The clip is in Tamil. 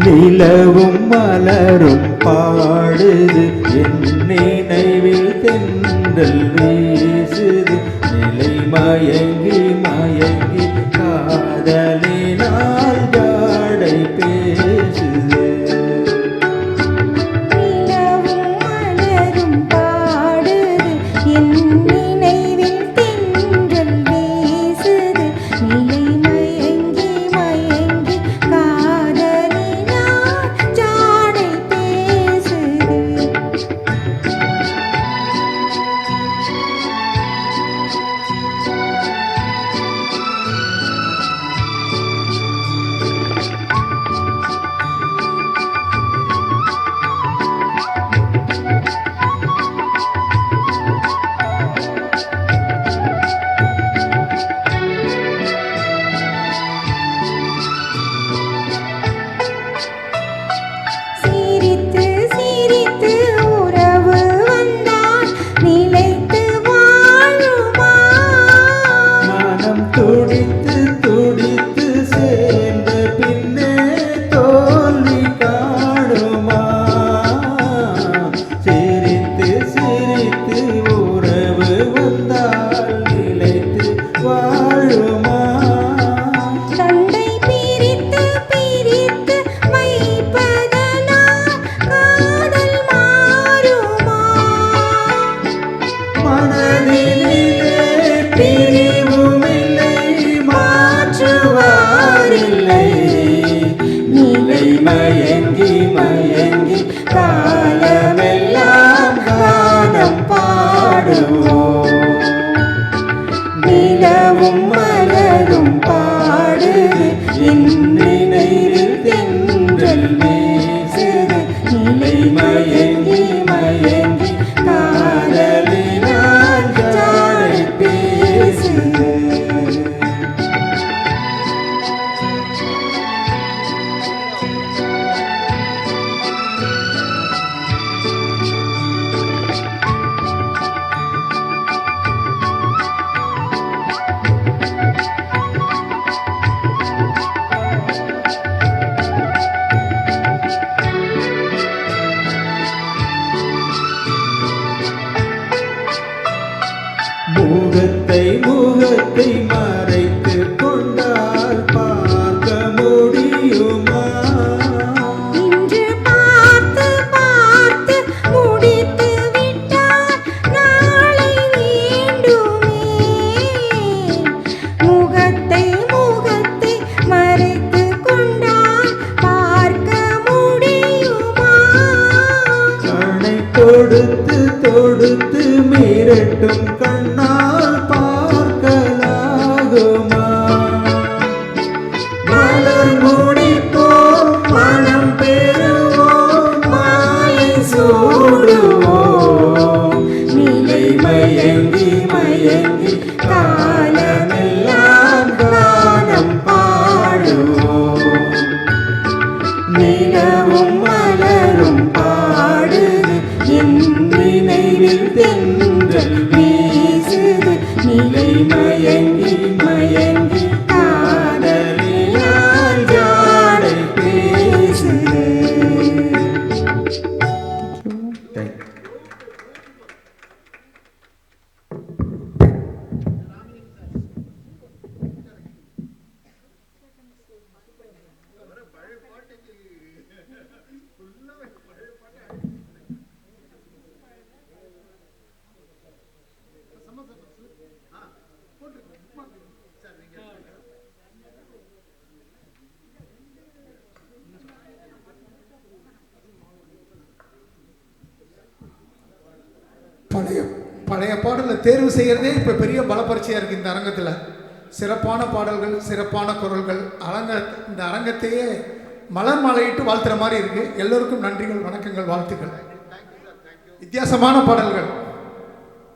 நிலவும் மலரும் பாடுது என் நினைவில் தென்றல் வீசுது நிலை மயங்கி மயங்கி காதலினால் ஜாடை பேசுது நிலவும் மலரும் பாடுது என் நினைவில் தென்றல் வீசுது நிலை மயங்கி மயங்கி காதலினால் ஜாடை பேசுது சிரித்து சிரித்து உறவு வந்தால் நிலைத்து வாழுமா மனம் துடித்து துடித்து சேர்ந்த பின்னே தோல்வி காணுமா சிரித்து சிரித்து உறவு வந்தால் நிலைத்து வாழுமா தந்தை பிரித்து பிரித்து வைப்பதனால் காதல் மாறுமா மனதிலே பிரிவுமில்லை மாற்றுவாரில்லை நிலை மயங்கி மயங்கி காலமெல்லாம் கானம் பாடுவோம் நிலவும் மலரும் பாடுது என் நினைவில் தென்றல் வீசுது நிலை மயங்கி மயங்கி காதலினால் ஜாடை பேசுது முகத்தை முகத்தை மறைத்து கொண்டால் பார்க்க முடியுமா இன்று பார்த்து பார்த்து முடித்து விட்டால் நாளை வேண்டுமே முகத்தை முகத்தை மறைத்து கொண்டால் பார்க்க முடியுமா கண்ணை தொடுத்து தொடுத்து மிரட்டும் கண்ணால் பார்க்கலாகுமா மலர் முடிப்போம் மனம் பெறுவோம் மாலை சூடுவோம் நிலை மயங்கி மயங்கி காலமெல்லாம் கானம் பாடுவோம் நிலவும் மலரும் பாடுது என் நினைவில் தென்றல் வீசுது நிலை மயங்கி மயங்கி காதலினால் ஜாடை பேசுது. Thank you. பழைய பாடலை தேர்வு செய்கிறதே இப்போ பெரிய பலப்பரிச்சையாக இருக்குது இந்த அரங்கத்தில். சிறப்பான பாடல்கள், சிறப்பான குரல்கள், இந்த அரங்கத்தையே மலர் மாலையிட்டு வாழ்த்துற மாதிரி இருக்குது. எல்லோருக்கும் நன்றிகள், வணக்கங்கள், வாழ்த்துக்கள். வித்தியாசமான பாடல்கள்.